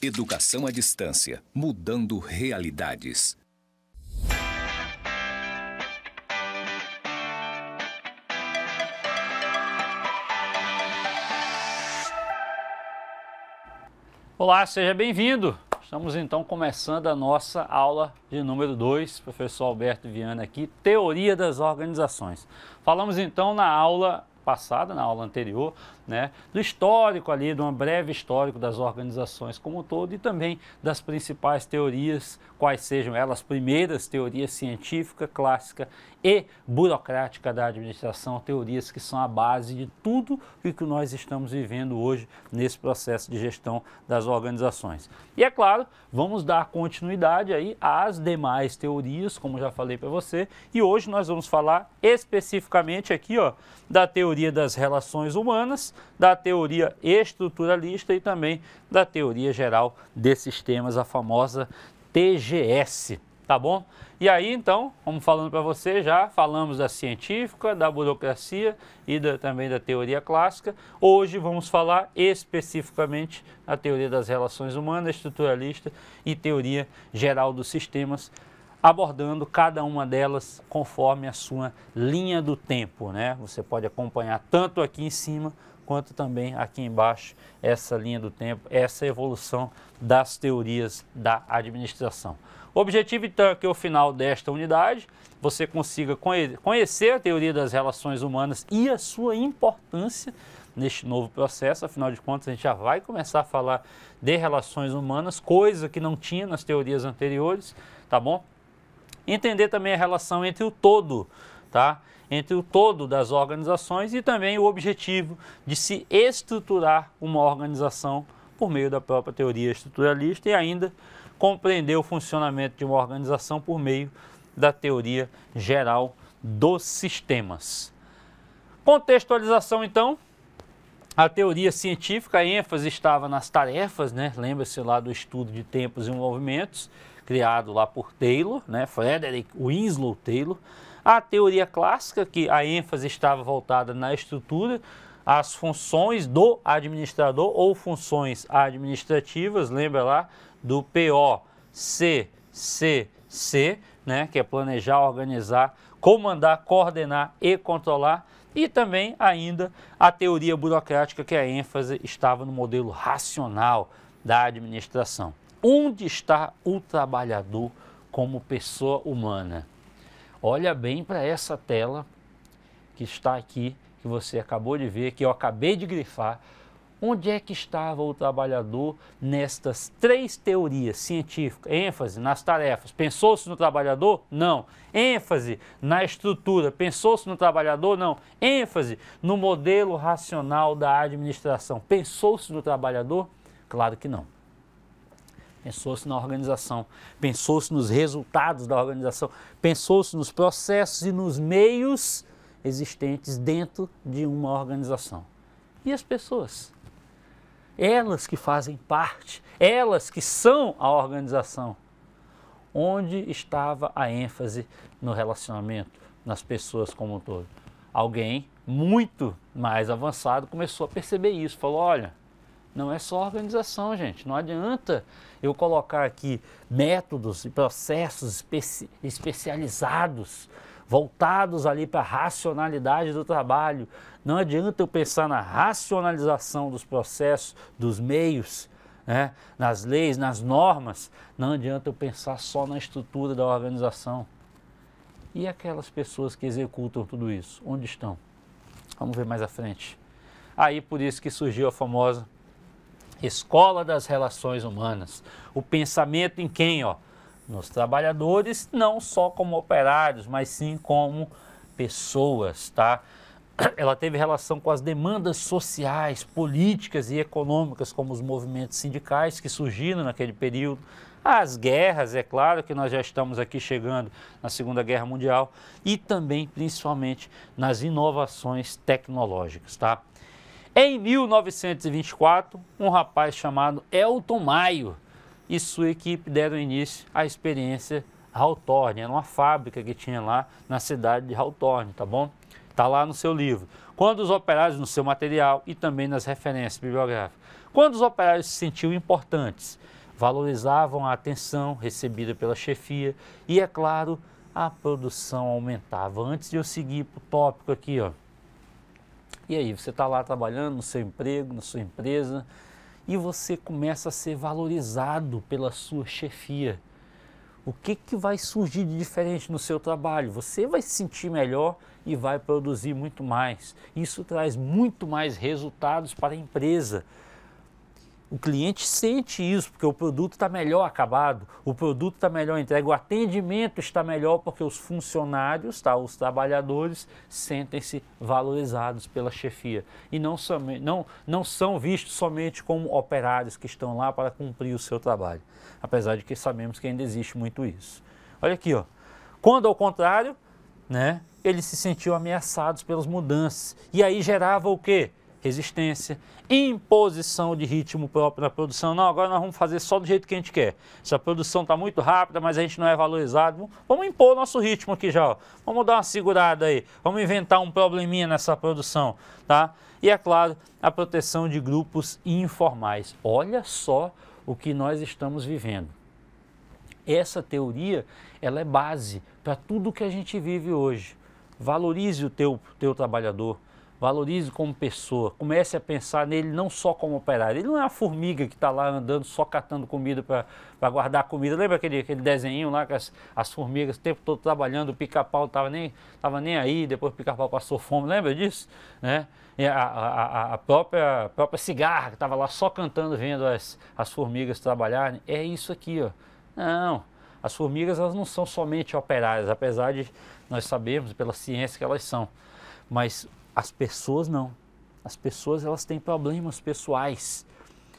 Educação à distância, mudando realidades. Olá, seja bem-vindo! Estamos então começando a nossa aula de número 2, professor Alberto Viana aqui, Teoria das Organizações. Falamos então na aula passada, na aula anterior, do histórico ali, de um breve histórico das organizações como um todo e também das principais teorias, quais sejam elas, primeiras teorias científica, clássica e burocrática da administração, teorias que são a base de tudo o que nós estamos vivendo hoje nesse processo de gestão das organizações. E é claro, vamos dar continuidade aí às demais teorias, como já falei para você, e hoje nós vamos falar especificamente aqui, da teoria das relações humanas, da teoria estruturalista e também da teoria geral de sistemas, a famosa TGS, tá bom? E aí então, como falando para você, já falamos da científica, da burocracia e também da teoria clássica. Hoje vamos falar especificamente da teoria das relações humanas, estruturalista e teoria geral dos sistemas, abordando cada uma delas conforme a sua linha do tempo, Você pode acompanhar tanto aqui em cima quanto também aqui embaixo essa linha do tempo, essa evolução das teorias da administração. O objetivo então é que ao final desta unidade você consiga conhecer a teoria das relações humanas e a sua importância neste novo processo. Afinal de contas, a gente já vai começar a falar de relações humanas, coisa que não tinha nas teorias anteriores, tá bom? Entender também a relação entre o todo, entre o todo das organizações e também o objetivo de se estruturar uma organização por meio da própria teoria estruturalista e ainda compreender o funcionamento de uma organização por meio da teoria geral dos sistemas. Contextualização então, a teoria científica, a ênfase estava nas tarefas, Lembra-se lá do estudo de tempos e movimentos, criado lá por Taylor, Frederick Winslow Taylor. A teoria clássica, que a ênfase estava voltada na estrutura, as funções do administrador ou funções administrativas, lembra lá do POCCC, que é planejar, organizar, comandar, coordenar e controlar. E também ainda a teoria burocrática, que a ênfase estava no modelo racional da administração. Onde está o trabalhador como pessoa humana? Olha bem para essa tela que está aqui, que você acabou de ver, que eu acabei de grifar. Onde é que estava o trabalhador nestas três teorias científicas? ênfase nas tarefas. Pensou-se no trabalhador? Não. ênfase na estrutura. Pensou-se no trabalhador? Não. ênfase no modelo racional da administração. Pensou-se no trabalhador? Claro que não. Pensou-se na organização, pensou-se nos resultados da organização, pensou-se nos processos e nos meios existentes dentro de uma organização. E as pessoas? Elas que fazem parte, elas que são a organização. Onde estava a ênfase no relacionamento, nas pessoas como um todo? Alguém muito mais avançado começou a perceber isso, falou, olha, não é só organização, gente, não adianta eu colocar aqui métodos e processos especializados, voltados ali para a racionalidade do trabalho. Não adianta eu pensar na racionalização dos processos, dos meios, nas leis, nas normas. Não adianta eu pensar só na estrutura da organização. E aquelas pessoas que executam tudo isso, onde estão? Vamos ver mais à frente. Aí por isso que surgiu a famosa Escola das Relações Humanas. O pensamento em quem? Nos trabalhadores, não só como operários, mas sim como pessoas, Ela teve relação com as demandas sociais, políticas e econômicas, como os movimentos sindicais que surgiram naquele período, as guerras, é claro que nós já estamos aqui chegando na Segunda Guerra Mundial, e também, principalmente, nas inovações tecnológicas, Em 1924, um rapaz chamado Elton Maio e sua equipe deram início à experiência Hawthorne. Era uma fábrica que tinha lá na cidade de Hawthorne, tá bom? Está lá no seu livro. Quando os operários, no seu material e também nas referências bibliográficas, quando os operários se sentiam importantes, valorizavam a atenção recebida pela chefia e, é claro, a produção aumentava. Antes de eu seguir para o tópico aqui, ó. E aí, você está lá trabalhando no seu emprego, na sua empresa, e você começa a ser valorizado pela sua chefia. O que vai surgir de diferente no seu trabalho? Você vai se sentir melhor e vai produzir muito mais. Isso traz muito mais resultados para a empresa. O cliente sente isso, porque o produto está melhor acabado, o produto está melhor entregue, o atendimento está melhor porque os funcionários, tá, os trabalhadores, sentem-se valorizados pela chefia. E não são vistos somente como operários que estão lá para cumprir o seu trabalho. Apesar de que sabemos que ainda existe muito isso. Olha aqui, ó. Quando ao contrário, né, eles se sentiam ameaçados pelas mudanças. E aí gerava o quê? Resistência, imposição de ritmo próprio na produção. Não, agora nós vamos fazer só do jeito que a gente quer. Se a produção está muito rápida, mas a gente não é valorizado, vamos impor nosso ritmo aqui já. Ó. Vamos dar uma segurada aí, vamos inventar um probleminha nessa produção, tá? E é claro, a proteção de grupos informais. Olha só o que nós estamos vivendo. Essa teoria, ela é base para tudo que a gente vive hoje. Valorize o teu trabalhador. Valorize como pessoa, comece a pensar nele não só como operário. Ele não é uma formiga que está lá andando só catando comida para guardar comida. Lembra aquele desenho lá que as formigas o tempo todo trabalhando, o pica-pau estava nem aí, depois o pica-pau passou fome, lembra disso? Né? E a própria cigarra que estava lá só cantando, vendo as formigas trabalharem. É isso aqui, ó. Não, as formigas elas não são somente operárias, apesar de nós sabermos pela ciência que elas são, mas as pessoas não. As pessoas elas têm problemas pessoais,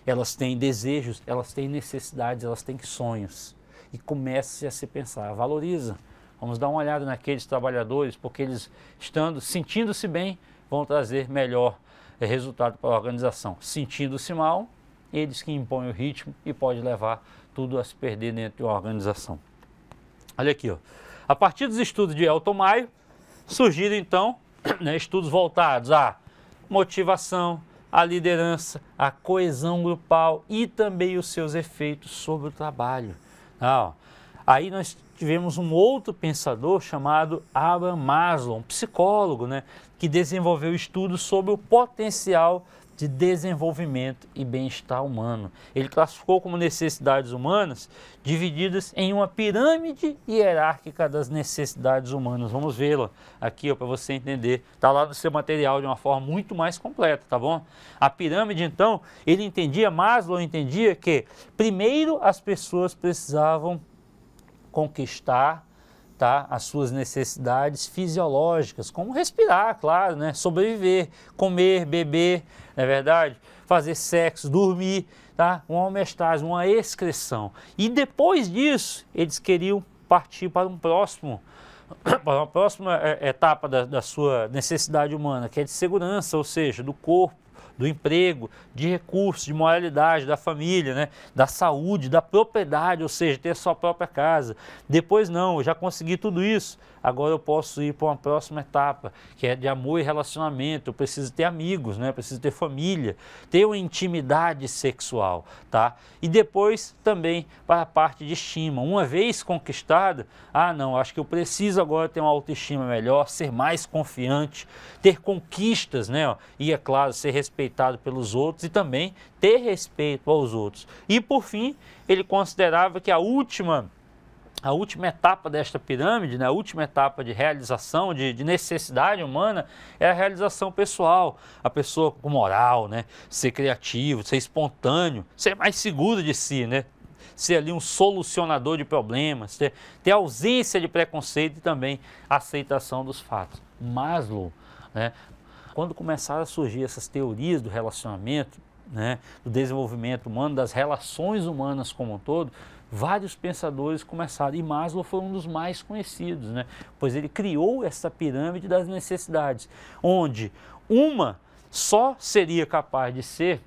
elas têm desejos, elas têm necessidades, elas têm sonhos. E comece a se pensar, valoriza. Vamos dar uma olhada naqueles trabalhadores, porque eles, sentindo-se bem, vão trazer melhor resultado para a organização. Sentindo-se mal, eles que impõem o ritmo e pode levar tudo a se perder dentro de uma organização. Olha aqui, ó. A partir dos estudos de Elton Maio, surgiram então estudos voltados à motivação, à liderança, à coesão grupal e também os seus efeitos sobre o trabalho. Aí nós tivemos um outro pensador chamado Abraham Maslow, um psicólogo, né, que desenvolveu estudos sobre o potencial de desenvolvimento e bem-estar humano. Ele classificou como necessidades humanas divididas em uma pirâmide hierárquica das necessidades humanas. Vamos vê-la aqui para você entender. Está lá no seu material de uma forma muito mais completa, tá bom? A pirâmide, então, Maslow entendia que primeiro as pessoas precisavam conquistar, tá, as suas necessidades fisiológicas, como respirar, claro, né, sobreviver, comer, beber, não é verdade? Fazer sexo, dormir, tá? Uma homeostase, uma excreção. E depois disso, eles queriam partir para uma próxima etapa da sua necessidade humana, que é de segurança, ou seja, do corpo, do emprego, de recursos, de moralidade, da família, né? Da saúde, da propriedade, ou seja, ter a sua própria casa. Depois não, eu já consegui tudo isso, agora eu posso ir para uma próxima etapa, que é de amor e relacionamento. Eu preciso ter amigos, né? Eu preciso ter família, ter uma intimidade sexual, tá? E depois também para a parte de estima. Uma vez conquistada, não, acho que eu preciso agora ter uma autoestima melhor, ser mais confiante, ter conquistas, né? E é claro, ser respeitado pelos outros e também ter respeito aos outros. E por fim, ele considerava que a última etapa desta pirâmide, né, a última etapa de realização, de necessidade humana, é a realização pessoal. A pessoa com moral, né, ser criativo, ser espontâneo, ser mais seguro de si, né, ser ali um solucionador de problemas, ter ausência de preconceito e também aceitação dos fatos. Maslow, né, quando começaram a surgir essas teorias do relacionamento, né, do desenvolvimento humano, das relações humanas como um todo, vários pensadores começaram, e Maslow foi um dos mais conhecidos, né, pois ele criou essa pirâmide das necessidades, onde uma só seria capaz de ser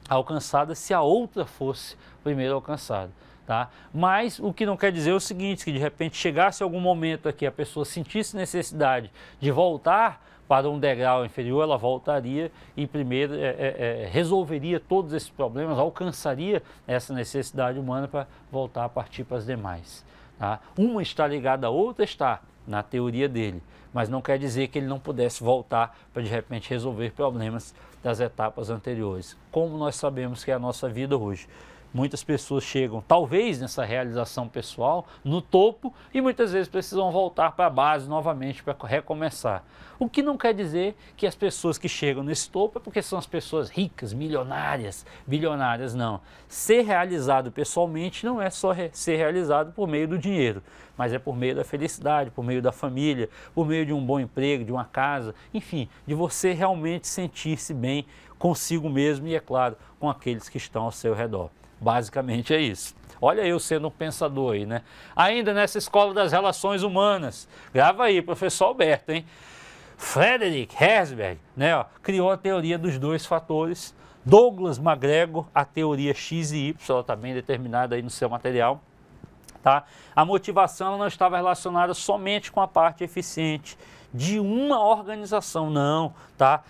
alcançada se a outra fosse primeiro alcançada. Tá? Mas o que não quer dizer o seguinte, que de repente chegasse algum momento aqui, a pessoa sentisse necessidade de voltar para um degrau inferior, ela voltaria e primeiro resolveria todos esses problemas, alcançaria essa necessidade humana para voltar a partir para as demais. Tá? Uma está ligada à outra, está na teoria dele, mas não quer dizer que ele não pudesse voltar para de repente resolver problemas das etapas anteriores, como nós sabemos que é a nossa vida hoje. Muitas pessoas chegam, talvez, nessa realização pessoal, no topo, e muitas vezes precisam voltar para a base novamente para recomeçar. O que não quer dizer que as pessoas que chegam nesse topo é porque são as pessoas ricas, milionárias, bilionárias, não. Ser realizado pessoalmente não é só ser realizado por meio do dinheiro, mas é por meio da felicidade, por meio da família, por meio de um bom emprego, de uma casa, enfim, de você realmente sentir-se bem consigo mesmo e, é claro, com aqueles que estão ao seu redor. Basicamente é isso. Olha eu sendo um pensador aí, né? Ainda nessa escola das relações humanas, grava aí, professor Alberto, hein? Frederick Herzberg, né, ó, criou a teoria dos dois fatores. Douglas MacGregor, a teoria X e Y, ela está bem determinada aí no seu material. Tá? A motivação não estava relacionada somente com a parte eficiente de uma organização, não, tá?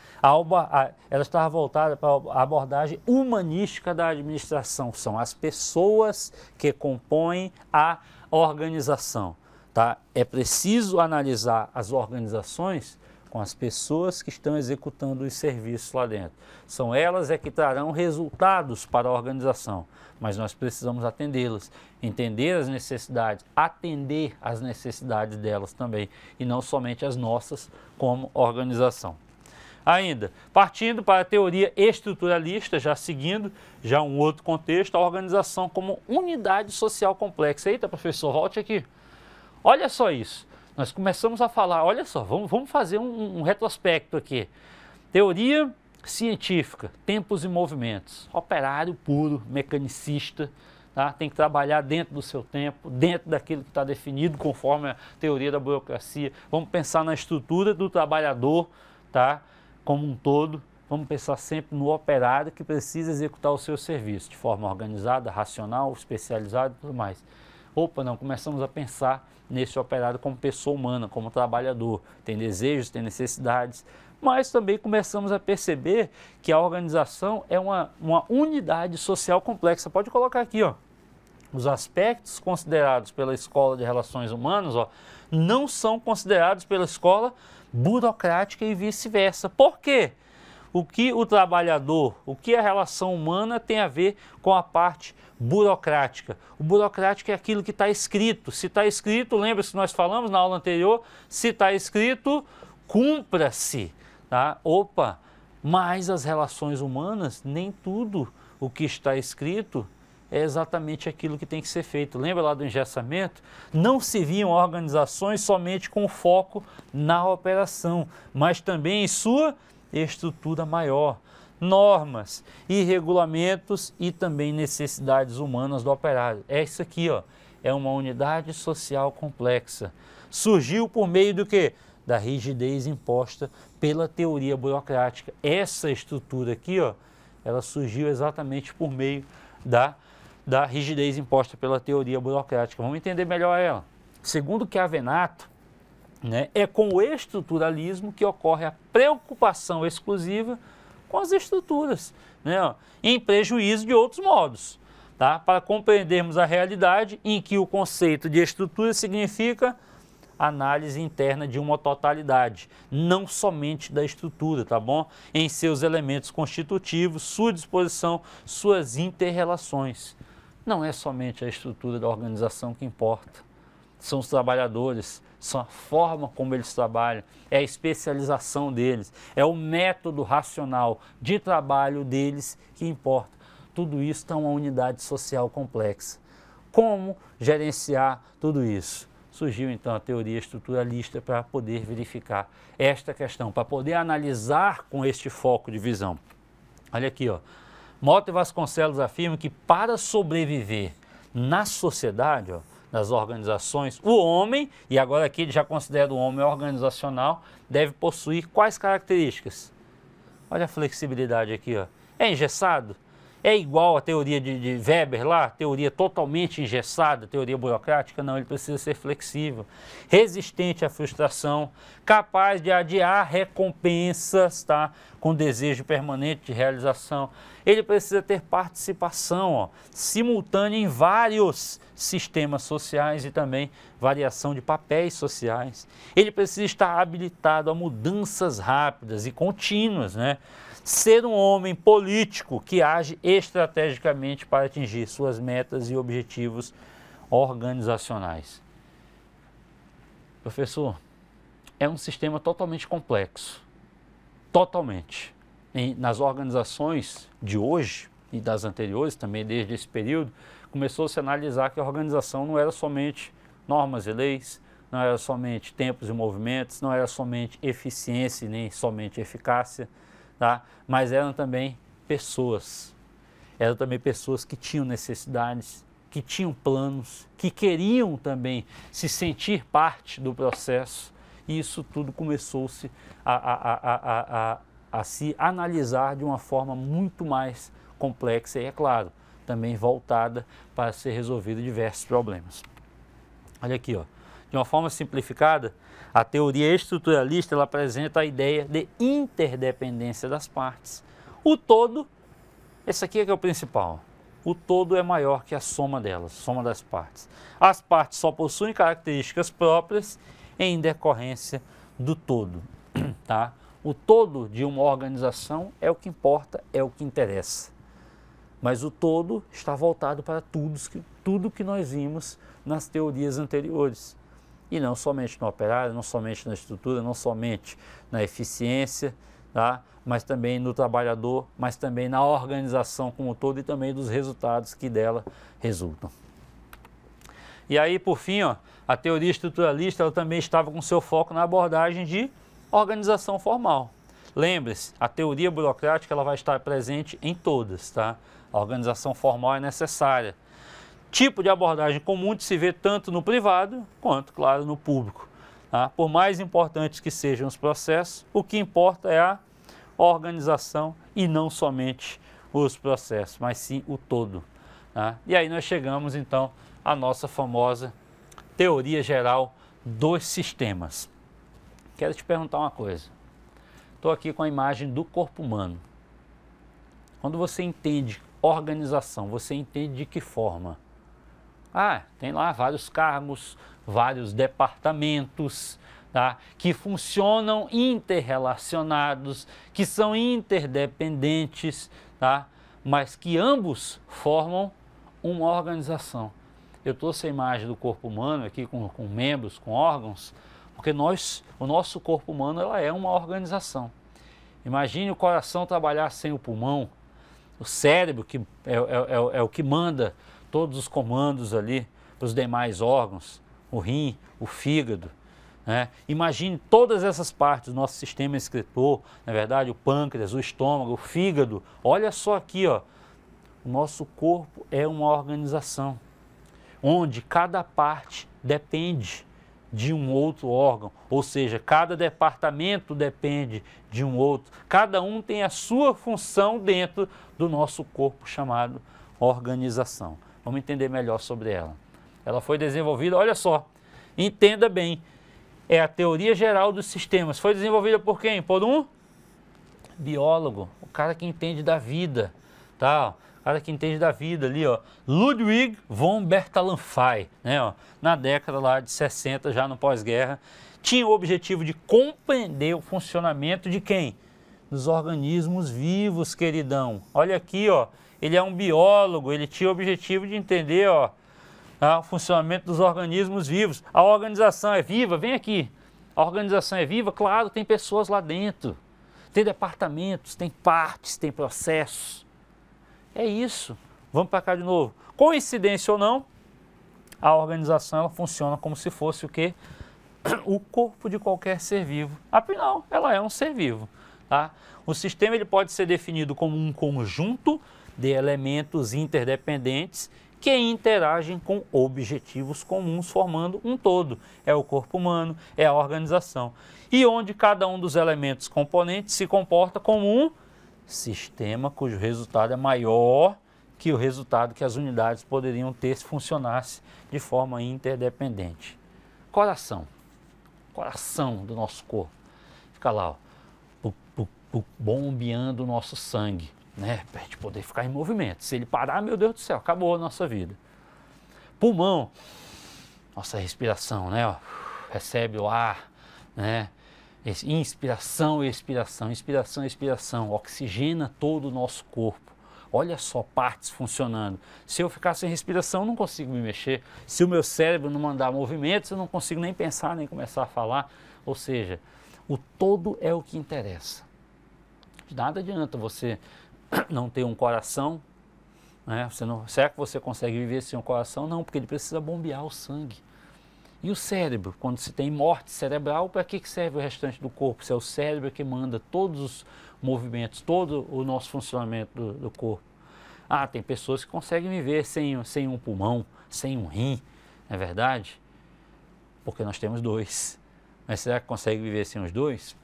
Ela estava voltada para a abordagem humanística da administração, são as pessoas que compõem a organização, tá? É preciso analisar as organizações com as pessoas que estão executando os serviços lá dentro. São elas que trarão resultados para a organização, mas nós precisamos atendê-las, entender as necessidades, atender as necessidades delas também, e não somente as nossas como organização. Ainda, partindo para a teoria estruturalista, já seguindo, já um outro contexto, a organização como unidade social complexa. Eita, professor, volte aqui. Olha só isso. Nós começamos a falar, olha só, vamos fazer um retrospecto aqui. Teoria científica, tempos e movimentos. Operário puro, mecanicista, tá? Tem que trabalhar dentro do seu tempo, dentro daquilo que está definido conforme a teoria da burocracia. Vamos pensar na estrutura do trabalhador, tá? Como um todo. Vamos pensar sempre no operário que precisa executar o seu serviço de forma organizada, racional, especializada e tudo mais. Opa, não, começamos a pensar nesse operário como pessoa humana, como trabalhador, tem desejos, tem necessidades, mas também começamos a perceber que a organização é uma unidade social complexa. Pode colocar aqui, ó, os aspectos considerados pela Escola de Relações Humanas, ó, não são considerados pela escola burocrática e vice-versa. Por quê? O que o trabalhador, o que a relação humana tem a ver com a parte burocrática? O burocrático é aquilo que está escrito. Se está escrito, lembra-se que nós falamos na aula anterior, se está escrito, cumpra-se. Tá? Opa, mas as relações humanas, nem tudo o que está escrito é exatamente aquilo que tem que ser feito. Lembra lá do engessamento? Não se viam organizações somente com foco na operação, mas também em sua estrutura maior, normas e regulamentos e também necessidades humanas do operário. É isso aqui, ó, é uma unidade social complexa. Surgiu por meio do quê? Da rigidez imposta pela teoria burocrática. Essa estrutura aqui, ó, ela surgiu exatamente por meio da rigidez imposta pela teoria burocrática. Vamos entender melhor ela. Segundo Chiavenato, né, é com o estruturalismo que ocorre a preocupação exclusiva com as estruturas, né, ó, em prejuízo de outros modos, tá? Para compreendermos a realidade em que o conceito de estrutura significa análise interna de uma totalidade, não somente da estrutura, tá bom? Em seus elementos constitutivos, sua disposição, suas inter-relações. Não é somente a estrutura da organização que importa, são os trabalhadores, são a forma como eles trabalham, é a especialização deles, é o método racional de trabalho deles que importa. Tudo isso está uma unidade social complexa. Como gerenciar tudo isso? Surgiu então a teoria estruturalista para poder verificar esta questão, para poder analisar com este foco de visão. Olha aqui, ó. Mota e Vasconcelos afirma que para sobreviver na sociedade, ó, nas organizações, o homem, e agora aqui ele já considera o homem organizacional, deve possuir quais características? Olha a flexibilidade aqui, ó. É engessado? É igual à teoria de Weber lá, teoria totalmente engessada, teoria burocrática? Não, ele precisa ser flexível, resistente à frustração, capaz de adiar recompensas, tá? Com desejo permanente de realização. Ele precisa ter participação, ó, simultânea em vários sistemas sociais e também variação de papéis sociais. Ele precisa estar habilitado a mudanças rápidas e contínuas, né? Ser um homem político que age estrategicamente para atingir suas metas e objetivos organizacionais. Professor, é um sistema totalmente complexo, totalmente. Nas organizações de hoje e das anteriores, também desde esse período, começou-se a analisar que a organização não era somente normas e leis, não era somente tempos e movimentos, não era somente eficiência nem somente eficácia, tá? Mas eram também pessoas. Eram também pessoas que tinham necessidades, que tinham planos, que queriam também se sentir parte do processo. E isso tudo começou-se a se analisar de uma forma muito mais complexa e, é claro, também voltada para ser resolvido diversos problemas. Olha aqui, ó. De uma forma simplificada, a teoria estruturalista ela apresenta a ideia de interdependência das partes. O todo, esse aqui é que é o principal, o todo é maior que a soma delas, soma das partes. As partes só possuem características próprias em decorrência do todo, tá? O todo de uma organização é o que importa, é o que interessa. Mas o todo está voltado para tudo que nós vimos nas teorias anteriores. E não somente no operário, não somente na estrutura, não somente na eficiência, tá? Mas também no trabalhador, mas também na organização como um todo e também dos resultados que dela resultam. E aí, por fim, ó, a teoria estruturalista ela também estava com seu foco na abordagem de organização formal. Lembre-se, a teoria burocrática ela vai estar presente em todas, tá? A organização formal é necessária. Tipo de abordagem comum de se ver tanto no privado quanto, claro, no público. Tá? Por mais importantes que sejam os processos, o que importa é a organização e não somente os processos, mas sim o todo. Tá? E aí nós chegamos então à nossa famosa teoria geral dos sistemas. Quero te perguntar uma coisa. Estou aqui com a imagem do corpo humano. Quando você entende organização, você entende de que forma? Ah, tem lá vários cargos, vários departamentos, tá? Que funcionam interrelacionados, que são interdependentes, tá? Mas que ambos formam uma organização. Eu trouxe a imagem do corpo humano aqui com membros, com órgãos, porque o nosso corpo humano ela é uma organização. Imagine o coração trabalhar sem o pulmão, o cérebro que é o que manda todos os comandos ali para os demais órgãos, o rim, o fígado. Né? Imagine todas essas partes do nosso sistema excretor, na verdade o pâncreas, o estômago, o fígado. Olha só aqui, ó, o nosso corpo é uma organização, onde cada parte depende de um outro órgão, ou seja, cada departamento depende de um outro, cada um tem a sua função dentro do nosso corpo chamado organização. Vamos entender melhor sobre ela. Ela foi desenvolvida, olha só, entenda bem, é a teoria geral dos sistemas. Foi desenvolvida por quem? Por um biólogo, o cara que entende da vida, tá? O cara que entende da vida ali, ó, Ludwig von Bertalanffy, né, ó, na década lá de 60, já no pós-guerra, tinha o objetivo de compreender o funcionamento de quem? Dos organismos vivos, queridão. Olha aqui, ó, ele é um biólogo, ele tinha o objetivo de entender, ó, o funcionamento dos organismos vivos. A organização é viva? Vem aqui. A organização é viva? Claro, tem pessoas lá dentro. Tem departamentos, tem partes, tem processos. É isso. Vamos para cá de novo. Coincidência ou não, a organização ela funciona como se fosse o quê? O corpo de qualquer ser vivo. Afinal, ela é um ser vivo. Tá? O sistema ele pode ser definido como um conjunto de elementos interdependentes que interagem com objetivos comuns, formando um todo. É o corpo humano, é a organização. E onde cada um dos elementos componentes se comporta como um Sistema cujo resultado é maior que o resultado que as unidades poderiam ter se funcionasse de forma interdependente. Coração. Coração do nosso corpo. Fica lá, ó, bombeando o nosso sangue, né? Para a gente poder ficar em movimento. Se ele parar, meu Deus do céu, acabou a nossa vida. Pulmão. Nossa respiração, né? Ó, recebe o ar, né? Inspiração e expiração, inspiração e expiração, oxigena todo o nosso corpo. Olha só, partes funcionando. Se eu ficar sem respiração, eu não consigo me mexer. Se o meu cérebro não mandar movimentos, eu não consigo nem pensar, nem começar a falar. Ou seja, o todo é o que interessa. De nada adianta você não ter um coração, né? Será que você consegue viver sem um coração? Não, porque ele precisa bombear o sangue. E o cérebro, quando se tem morte cerebral, para que serve o restante do corpo? Se é o cérebro que manda todos os movimentos, todo o nosso funcionamento do corpo. Ah, tem pessoas que conseguem viver sem um pulmão, sem um rim, não é verdade? Porque nós temos dois. Mas será que consegue viver sem os dois?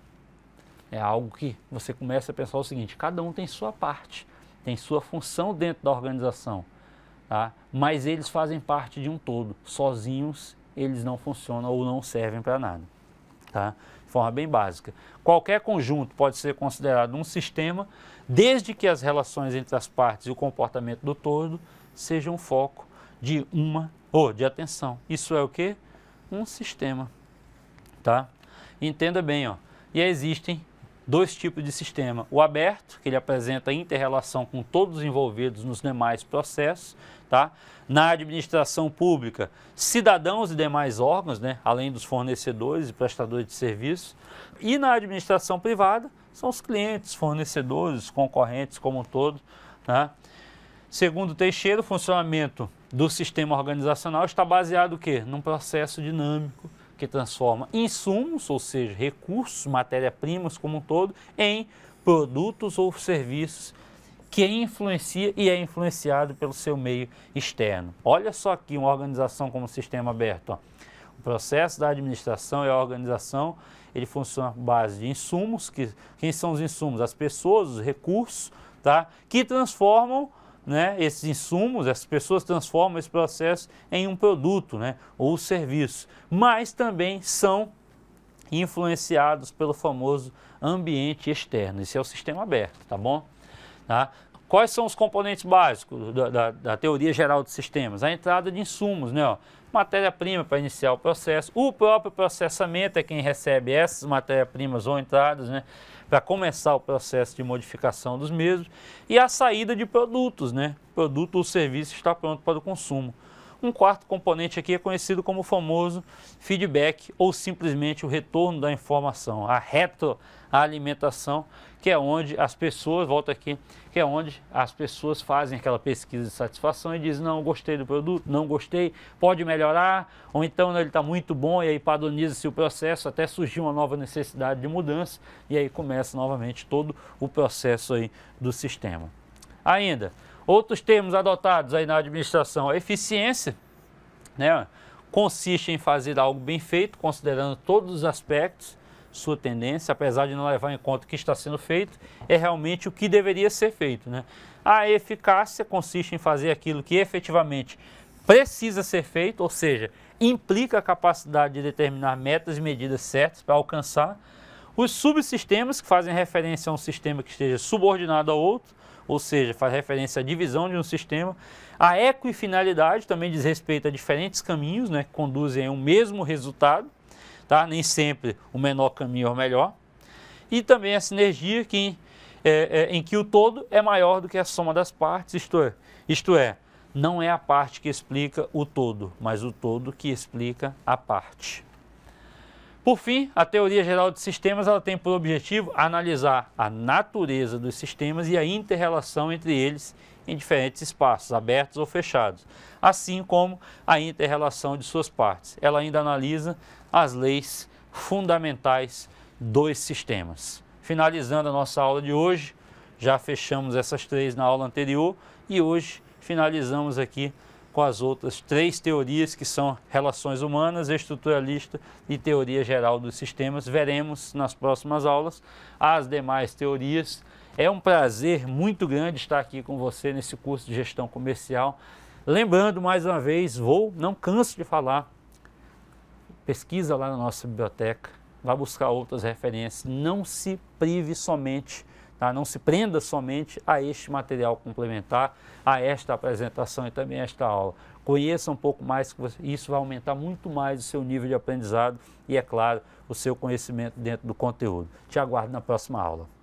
É algo que você começa a pensar o seguinte, cada um tem sua parte, tem sua função dentro da organização, tá? Mas eles fazem parte de um todo, sozinhos eles não funcionam ou não servem para nada, tá? De forma bem básica. Qualquer conjunto pode ser considerado um sistema, desde que as relações entre as partes e o comportamento do todo sejam foco de de atenção. Isso é o quê? Um sistema, tá? Entenda bem, ó. E existem dois tipos de sistema. O aberto, que ele apresenta inter-relação com todos os envolvidos nos demais processos, tá? Na administração pública, cidadãos e demais órgãos, né? Além dos fornecedores e prestadores de serviços. E na administração privada, são os clientes, fornecedores, concorrentes como um todo, tá? Segundo Teixeira, o funcionamento do sistema organizacional está baseado o quê? Num processo dinâmico que transforma insumos, ou seja, recursos, matéria-primas como um todo, em produtos ou serviços que influencia e é influenciado pelo seu meio externo. Olha só aqui uma organização como sistema aberto. Ó. O processo da administração e a organização, ele funciona à base de insumos. Quem são os insumos? As pessoas, os recursos, tá? Que transformam, né, esses insumos, essas pessoas transformam esse processo em um produto, né, ou serviço, mas também são influenciados pelo famoso ambiente externo. Esse é o sistema aberto, tá bom? Tá? Quais são os componentes básicos da teoria geral de sistemas? A entrada de insumos, né, ó, matéria-prima para iniciar o processo, o próprio processamento é quem recebe essas matérias-primas ou entradas, né, para começar o processo de modificação dos mesmos, e a saída de produtos, né? Produto ou serviço está pronto para o consumo. Um quarto componente aqui é conhecido como o famoso feedback ou simplesmente o retorno da informação, a retroalimentação, que é onde as pessoas, volta aqui, que é onde as pessoas fazem aquela pesquisa de satisfação e dizem, não, gostei do produto, não gostei, pode melhorar, ou então ele está muito bom e aí padroniza-se o processo até surgir uma nova necessidade de mudança e aí começa novamente todo o processo aí do sistema. Ainda, outros termos adotados aí na administração, a eficiência, né, consiste em fazer algo bem feito, considerando todos os aspectos, sua tendência, apesar de não levar em conta o que está sendo feito, é realmente o que deveria ser feito, né? A eficácia consiste em fazer aquilo que efetivamente precisa ser feito, ou seja, implica a capacidade de determinar metas e medidas certas para alcançar. Os subsistemas, que fazem referência a um sistema que esteja subordinado a outro, ou seja, faz referência à divisão de um sistema. A equifinalidade também diz respeito a diferentes caminhos, né, que conduzem a um mesmo resultado, tá? Nem sempre o menor caminho é o melhor. E também a sinergia, em que o todo é maior do que a soma das partes, isto é, não é a parte que explica o todo, mas o todo que explica a parte. Por fim, a teoria geral de sistemas ela tem por objetivo analisar a natureza dos sistemas e a inter-relação entre eles em diferentes espaços, abertos ou fechados, assim como a inter-relação de suas partes. Ela ainda analisa as leis fundamentais dos sistemas. Finalizando a nossa aula de hoje, já fechamos essas três na aula anterior e hoje finalizamos aqui com as outras três teorias que são relações humanas, estruturalista e teoria geral dos sistemas. Veremos nas próximas aulas as demais teorias É um prazer muito grande estar aqui com você nesse curso de gestão comercial. Lembrando mais uma vez, não canso de falar, pesquisa lá na nossa biblioteca, vai buscar outras referências, não se prive somente, tá? Não se prenda somente a este material complementar, a esta apresentação e também a esta aula. Conheça um pouco mais, isso vai aumentar muito mais o seu nível de aprendizado e, é claro, o seu conhecimento dentro do conteúdo. Te aguardo na próxima aula.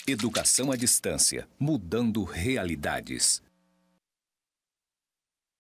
Educação à distância, mudando realidades.